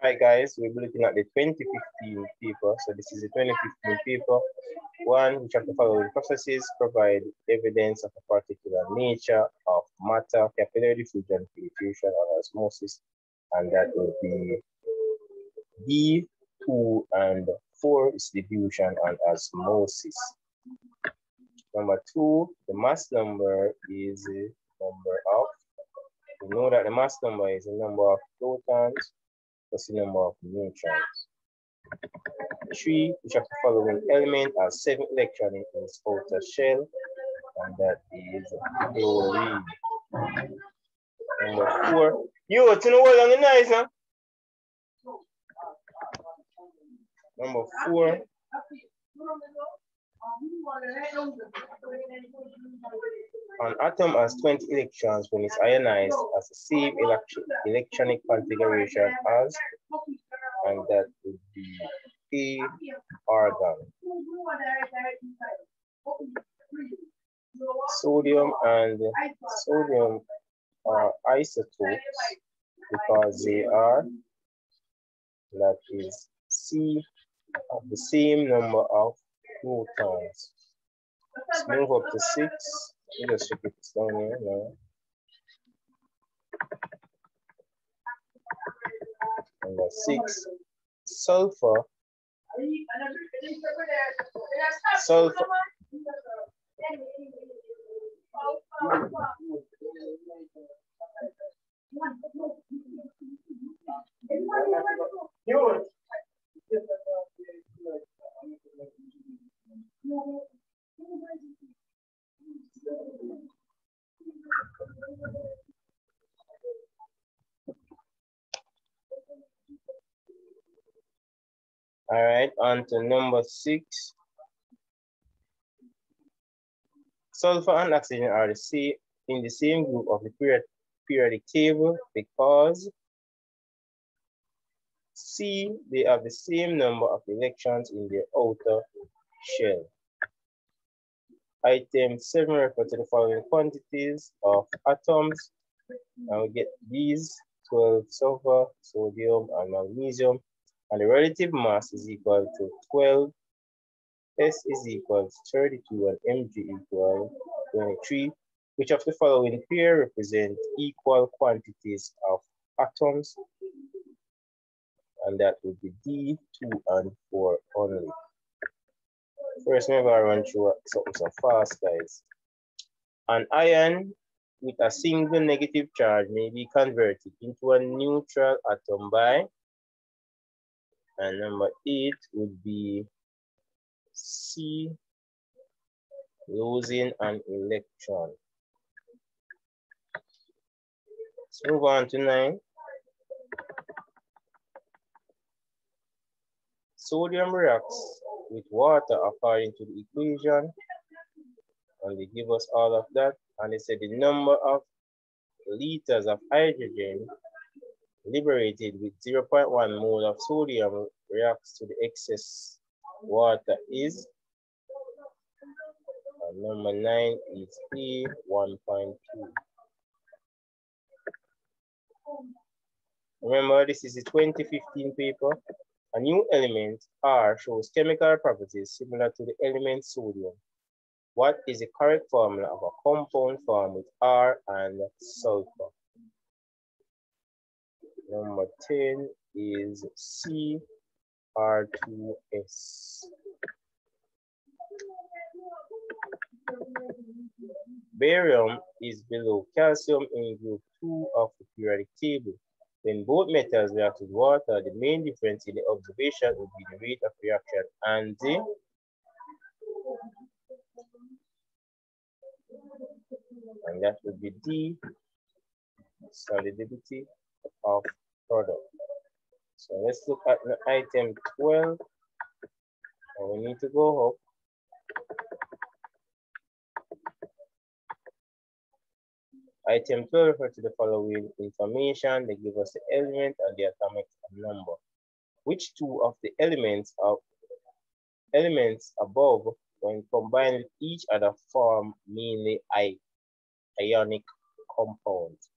Right, guys, we'll be looking at the 2015 paper. So this is the 2015 paper. One, which of the following processes provide evidence of a particular nature of matter, capillary diffusion, filtration, or osmosis, and that will be D2 and 4 is diffusion and osmosis. Number 2, the mass number is a number of, we know that the mass number is the number of protons plus the number of neutrons. 3, which of the following element has 7 electrons in its outer shell, and that is chlorine. Number 4, you know what on the nice, huh? Number 4, an atom has 20 electrons when it's ionized as the same electronic configuration as, and that would be A argon. Sodium and sodium are isotopes because they are, that is C, of the same number of protons. Let's move up to 6. Let us check it down here now. Number 6, sulfur. Sulfur. All right, on to number 6. Sulfur and oxygen are in the same group of the periodic table because C, they have the same number of electrons in their outer shell. Item 7 refers to the following quantities of atoms. And we get these 12 sulfur, sodium, and magnesium. And the relative mass is equal to 12, S is equal to 32, and Mg equal 23. Which of the following pair represent equal quantities of atoms? And that would be D2 and 4 only. First, maybe I run through something so fast, guys. An ion with a single negative charge may be converted into a neutral atom by, and number 8 would be C, losing an electron. Let's move on to 9. Sodium reacts with water according to the equation, and they give us all of that. And they said the number of liters of hydrogen liberated with 0.1 mole of sodium reacts to the excess water is, and number 9 is A, 1.2. Remember, this is the 2015 paper. A new element, R, shows chemical properties similar to the element sodium. What is the correct formula of a compound formed with R and sulfur? Number 10 is CR2S. Barium is below calcium in group 2 of the periodic table. When both metals react with water, the main difference in the observation would be the rate of reaction and the that would be D, solidity of product. So let's look at the item 12. And we need to go up. Item 12 refers to the following information. They give us the element and the atomic number. Which two of the elements above, when combined with each other, form mainly ionic compounds?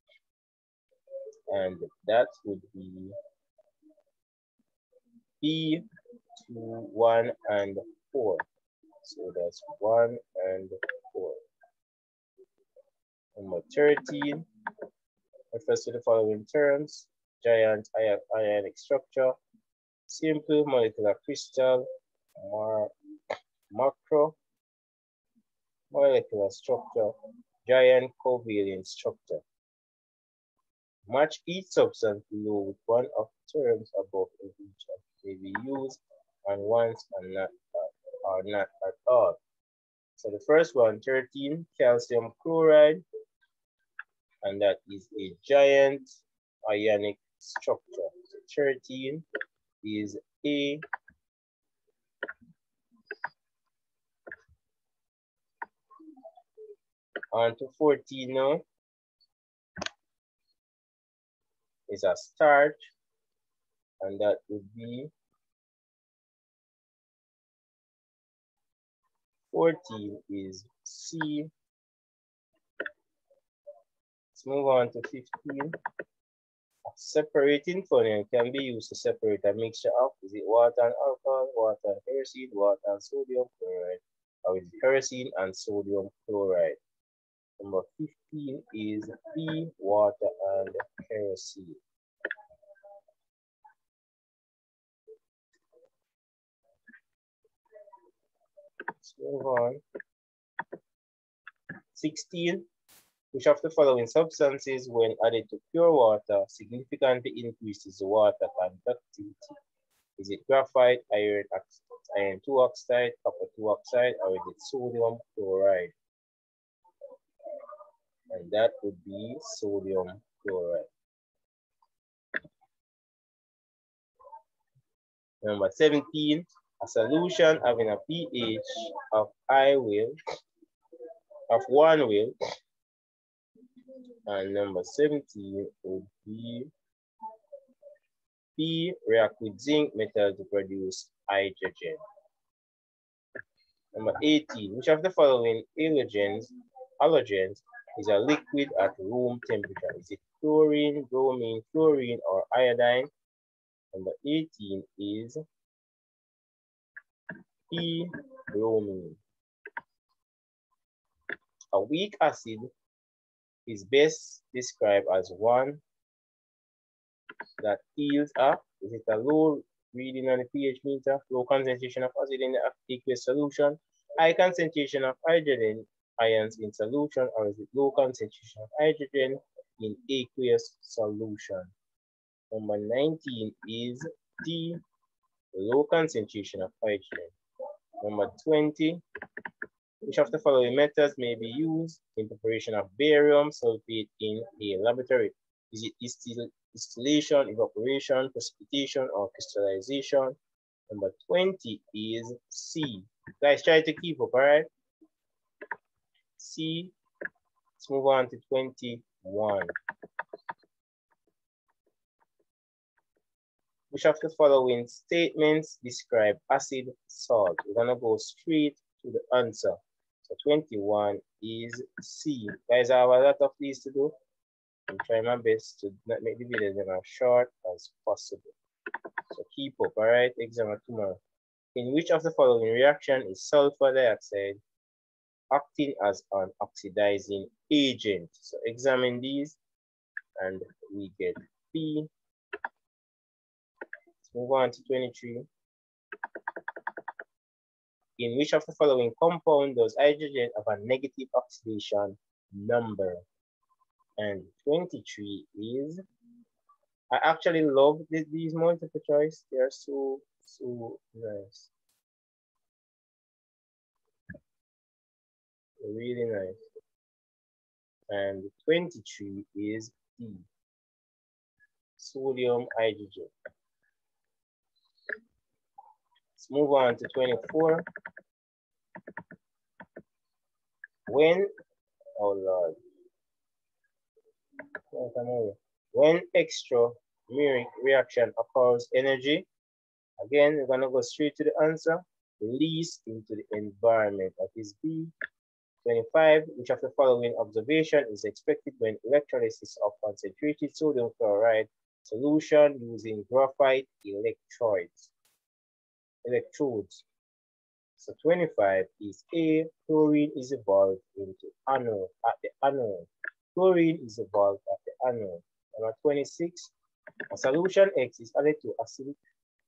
And that would be B, 2, 1, and 4. So that's 1 and 4. Number 13 refers to the following terms: giant ionic structure, simple molecular crystal, macro molecular structure, giant covalent structure. Match each substance below with one of the terms above in each of may be used and once and not at all. So the first one, 13, calcium chloride, and that is a giant ionic structure. So 13 is A. On to 14 now is a starch, and that would be 14 is C. Let's move on to 15. A separating phoneme can be used to separate a mixture of, is it water and alcohol, water and kerosene, water and sodium chloride, or is it kerosene and sodium chloride? Number 15 is B, water and kerosene. Let's move on. 16. Which of the following substances, when added to pure water, significantly increases the water conductivity? Is it graphite, iron 2 oxide, copper 2 oxide, or is it sodium chloride? And that would be sodium chloride. Number 17, a solution having a pH of 1 will, and number 17 would be P, react with zinc metal to produce hydrogen. Number 18, which of the following halogens is a liquid at room temperature? Is it chlorine, bromine, fluorine, or iodine? Number 18 is P, bromine. A weak acid is best described as one that yields is it a low reading on the pH meter, low concentration of acid in the aqueous solution, high concentration of hydrogen ions in solution, or is it low concentration of hydrogen in aqueous solution? Number 19 is D, low concentration of hydrogen. Number 20, which of the following methods may be used in preparation of barium sulfate in a laboratory? Is it distillation, evaporation, precipitation, or crystallization? Number 20 is C. Guys, try to keep up, all right? C. Let's move on to 21. Which of the following statements describe acid salt? We're gonna go straight to the answer. So 21 is C. Guys, I have a lot of these to do. I'm trying my best to not make the videos as short as possible. So keep up, all right? Exam tomorrow. In which of the following reaction is sulfur dioxide acting as an oxidizing agent? So examine these and we get B. Let's move on to 23. In which of the following compound does hydrogen have a negative oxidation number? And 23 is, I actually love these multiple choice. They are so nice. Really nice. And 23 is D, sodium hydrogen. Let's move on to 24. When, oh Lord. When extrameric reaction occurs, energy, again, we're gonna go straight to the answer, released into the environment. That is B. 25, which of the following observation is expected when electrolysis of concentrated sodium chloride solution using graphite electrodes? electrodes. So 25 is A, chlorine is evolved into anode at the anode. Chlorine is evolved at the anode. Number 26, a solution X is added to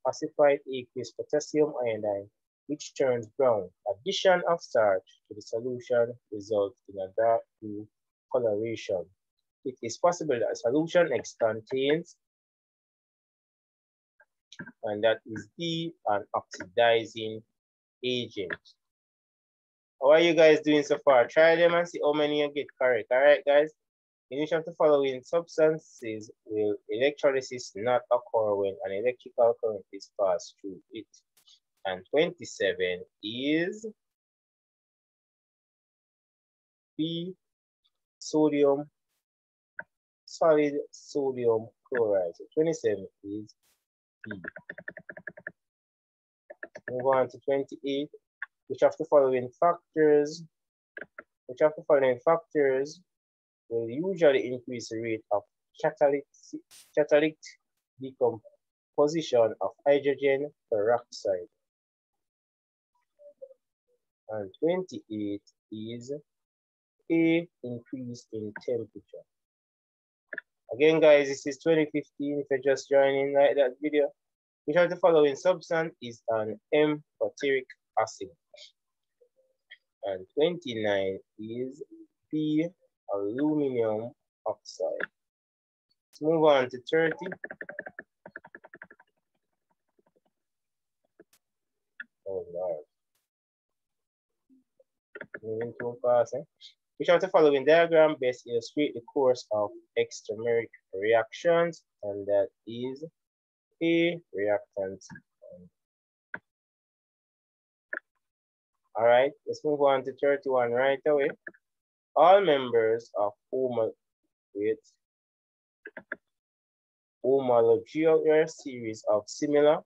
acidified aqueous potassium iodine, which turns brown. Addition of starch to the solution results in a dark blue coloration. It is possible that a solution X contains, and that is D, an oxidizing agent. How are you guys doing so far? Try them and see how many you get correct. All right, guys? In each of the following substances will electrolysis not occur when an electrical current is passed through it. And 27 is B, sodium, solid sodium chloride. So 27 is B. Move on to 28. Which of the following factors will usually increase the rate of catalytic decomposition of hydrogen peroxide? And 28 is A, increase in temperature. Again, guys, this is 2015. If you're just joining like that video, which of the following substance is an amphoteric acid? And 29 is B, aluminum oxide. Let's move on to 30. Oh Lord. Moving too fast, eh? Which of the following diagram best illustrate the course of extrameric reactions? And that is A, reactants. All right, let's move on to 31 right away. All members of homologous series of similar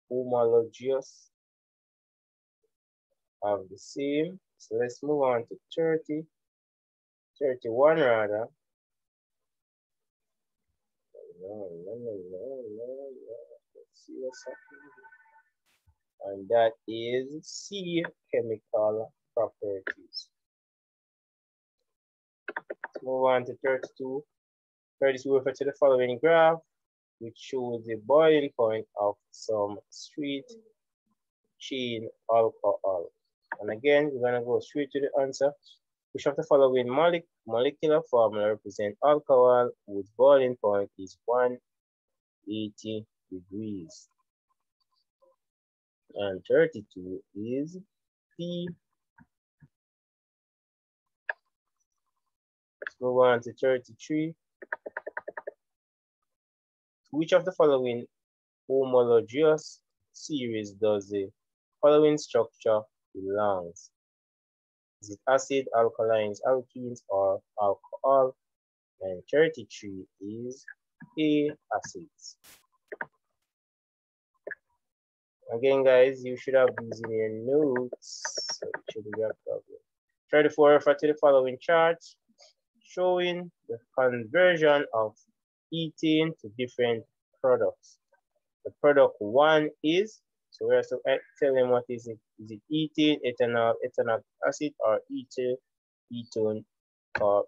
homologous of the same. So let's move on to 31 rather. Let's see what's happening. And that is C, chemical properties. Let's move on to 32. 32 refer to the following graph, which shows the boiling point of some straight chain alcohol. And again, we're gonna go straight to the answer. Which of the following molecular formula represent alcohol whose boiling point is 180 degrees? And 32 is P. Let's move on to 33. Which of the following homologous series does the following structure belongs? Is it acid, alkalines, alkenes, or alcohol? And 33 is A, acids. Again, guys, you should have these in your notes, so it shouldn't be a problem. 34 refer to the following chart showing the conversion of ethane to different products. The product one is, so we have to tell them what is it. Is it ethane, ethanol, ethanoic acid, or ethyl, ketone, or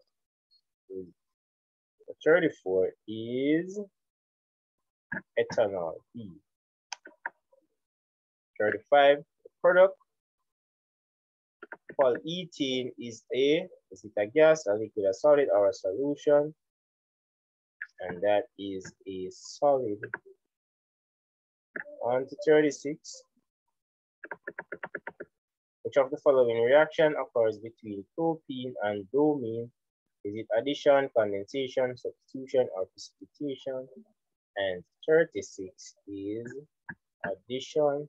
34 is ethanol, E. 35, the product called ethane is is it a gas, a liquid, a solid, or a solution? And that is a solid. On to 36. Which of the following reaction occurs between propene and bromine? Is it addition, condensation, substitution, or precipitation? And 36 is addition.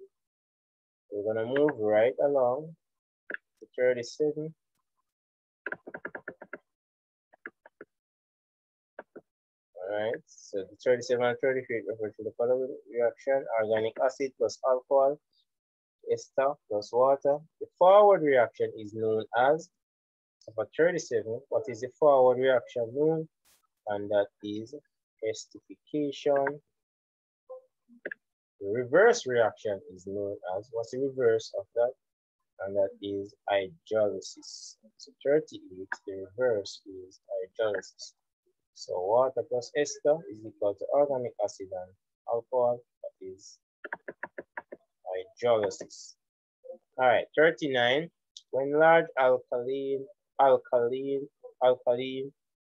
We're gonna move right along to 37. All right, so the 37 and 38 refer to the following reaction: organic acid plus alcohol, ester plus water. The forward reaction is known as, so for 37, what is the forward reaction known? And that is esterification. The reverse reaction is known as, what's the reverse of that? And that is hydrolysis. So 38, the reverse is hydrolysis. So water plus ester is equal to organic acid and alcohol, that is hydrolysis. All right, 39. When large alkaline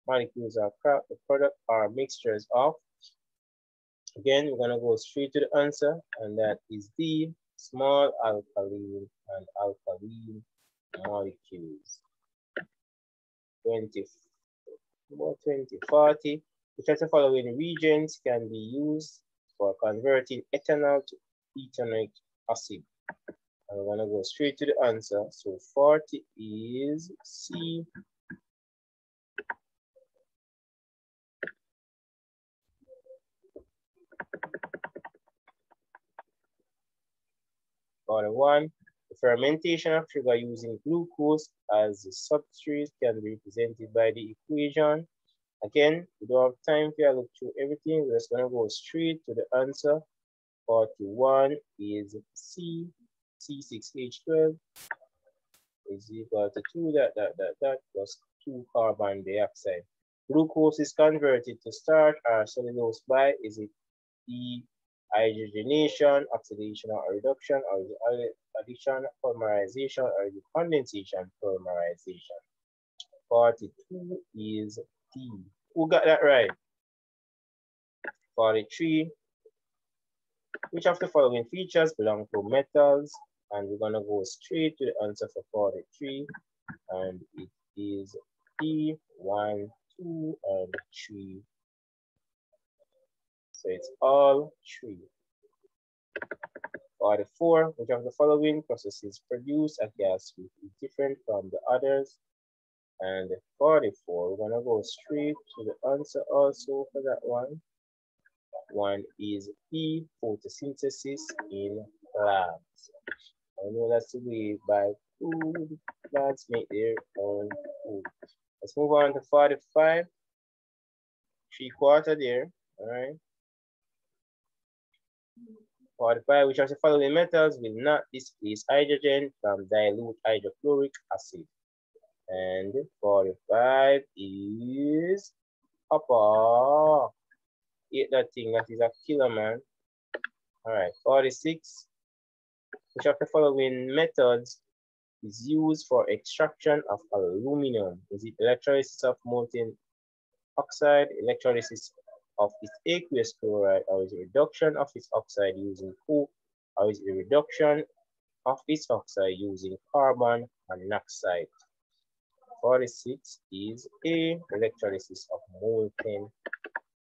molecules are cracked, the product are mixtures of, again, we're gonna go straight to the answer, and that is D, small alkaline and alkaline molecules. 20, 40. Which of the following reagents can be used for converting ethanol to ethanoic acid? And we're gonna go straight to the answer. So 40 is C. Order 1. The fermentation of sugar using glucose as the substrate can be represented by the equation. Again, we don't have time to look through everything. We're just gonna go straight to the answer. 41 is C. C6H12 is equal to 2 plus 2 carbon dioxide. Glucose is converted to starch or cellulose by, is it dehydrogenation, oxidation or reduction, or is it addition, polymerization, or is it condensation, polymerization? 42 is D. Who got that right? 43. Which of the following features belong to metals? And we're gonna go straight to the answer for 43, and it is D, 1, 2, and 3. So it's all 3. 44, which of the following processes produce a gas which is different from the others? And 44, we're gonna go straight to the answer also for that one. One is E, photosynthesis in plants. I know that's the way by food plants make their own food. Let's move on to 45. 3/4 there. All right. 45, which of the following metals will not displace hydrogen from dilute hydrochloric acid? And 45 is copper. Eat that thing, that is a killer, man. All right, 46. Which of the following methods is used for extraction of aluminum? Is it electrolysis of molten oxide, electrolysis of its aqueous chloride, or is it reduction of its oxide using coke, or is it reduction of its oxide using carbon monoxide? 46 is A, electrolysis of molten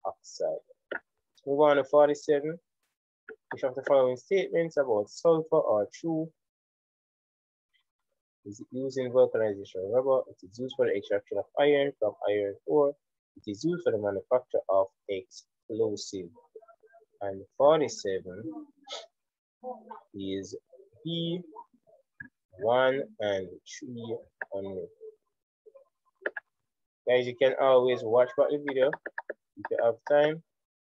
oxide. Let's move on to 47. Which of the following statements about sulfur are true? Is it used in vulcanization of rubber? It is used for the extraction of iron from iron ore. It is used for the manufacture of explosive. And 47 is B, 1 and 3 only. Guys, you can always watch back the video if you have time.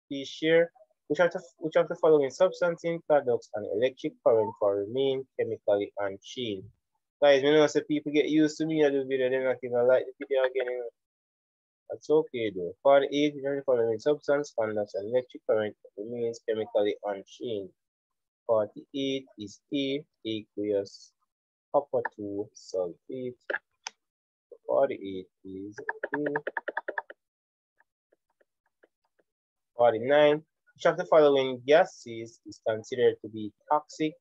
Please share. Which of the following substances conducts an electric current for remain chemically unchained? Guys, you know, so people get used to me at the video, they're not even like the video again. You know? That's okay though. 48, which of the following substance conducts an electric current that remains chemically unchained? 48 is A, aqueous copper 2 sulfate. 48 is A. 49. Which of the following gases is considered to be toxic?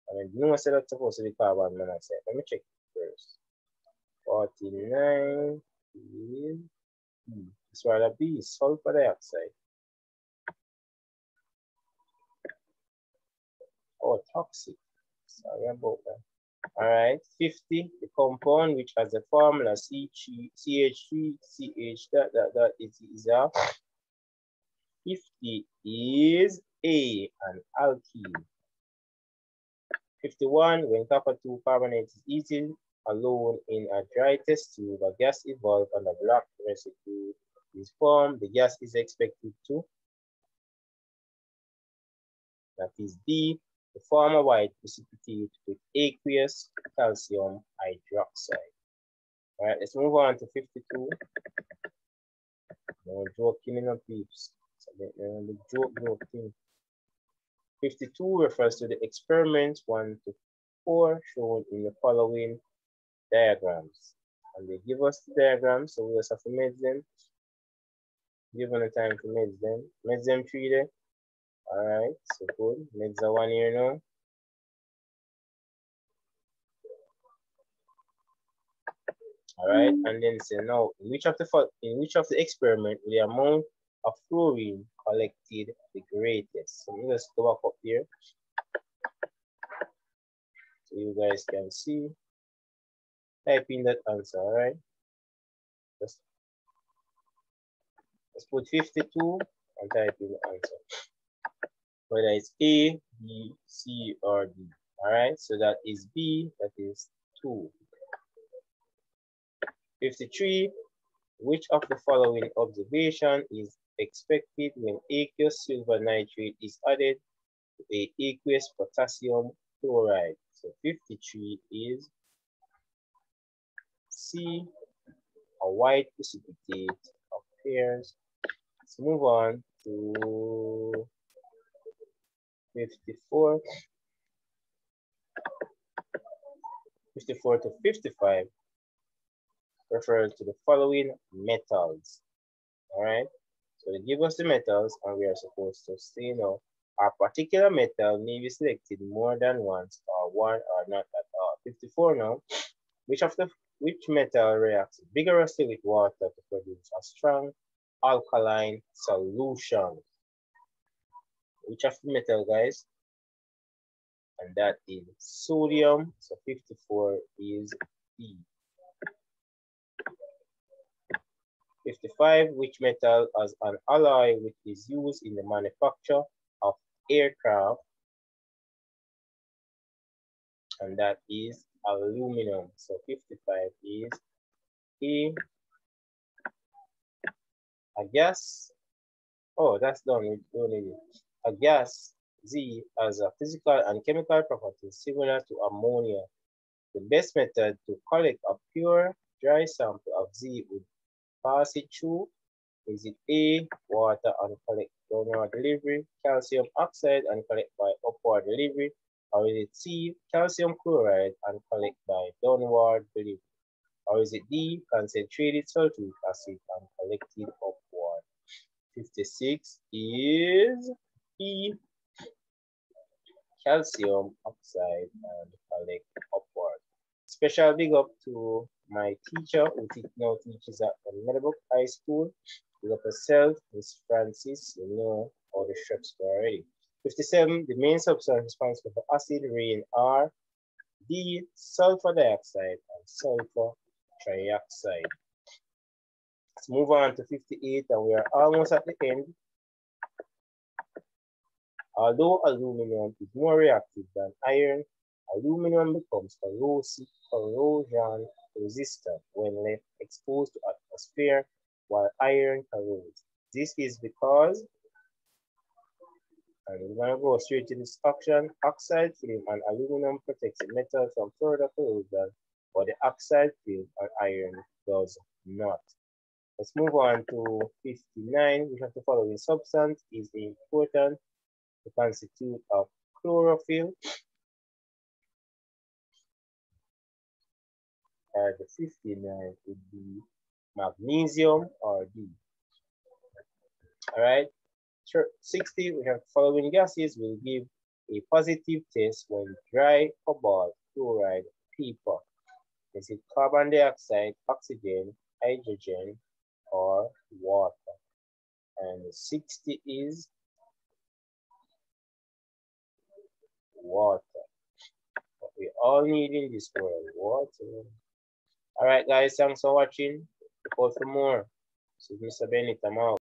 And you know, I said that's supposed to be carbon monoxide. Let me check first. 49 is B. It's rather B, sulfur dioxide. Oh, toxic. Sorry about that. All right, 50. The compound which has the formula CH3CH is a 50 is A, an alkene. 51, when copper 2 carbonate is eaten alone in a dry test tube, a gas evolved and a black residue is formed. The gas is expected to That is D. To form a white precipitate with aqueous calcium hydroxide. All right, let's move on to 52. No joking in the peeps. The joke thing. 52 refers to the experiments 1 to 4 shown in the following diagrams. And they give us the diagrams, so we just have to make them. Given the time to make them. Make them 3 there. Alright, so good. Make the 1 here now. Alright, and then say now in which of the experiment will the amount of fluorine collected the greatest? So let's go back up here so you guys can see. Type in that answer, alright? Let's put 52 and type in the answer. Whether it's A, B, C, or D. Alright, so that is B, that is 2. 53, which of the following observation is expected when aqueous silver nitrate is added to a aqueous potassium chloride? So 53 is C, a white precipitate appears. Let's move on to 54. 54 to 55 refers to the following metals. All right, so they give us the metals and we are supposed to say now a particular metal may be selected more than once or one or not at all. 54 now, which metal reacts vigorously with water to produce a strong alkaline solution? Which of the metal, guys? And that is sodium. So 54 is D. 55, which metal as an alloy which is used in the manufacture of aircraft? And that is aluminum. So 55 is A. A gas. Oh, that's done. We don't need it. A gas, Z, has a physical and chemical property similar to ammonia. The best method to collect a pure, dry sample of Z would pass it through. Is it A, water and collect downward delivery, calcium oxide and collect by upward delivery, or is it C, calcium chloride and collect by downward delivery, or is it D, concentrated sulfuric acid and collected upward? 56 is E, calcium oxide and collect upward. Special big up to my teacher who now teaches at the Meadowbrook High School. Big up herself, Miss Francis, you know all the steps already. 57, the main substance responsible for acid rain are D, sulfur dioxide and sulfur trioxide. Let's move on to 58 and we are almost at the end. Although aluminum is more reactive than iron, aluminum becomes corrosion resistant when left exposed to atmosphere, while iron corrodes. This is because, and we're going to go straight to this action, oxide film and aluminum protects the metal from further corrosion, but the oxide film and iron does not. Let's move on to 59, which of the following substance is important to constitute of chlorophyll? The 59 would be magnesium or D. All right, 60, we have following gases will give a positive test when dry cobalt chloride paper. Is it carbon dioxide, oxygen, hydrogen, or water? And 60 is water. What we all need in this world, water. All right, guys, thanks for watching. Look out for more. So, Mr. Bennett, I'm out.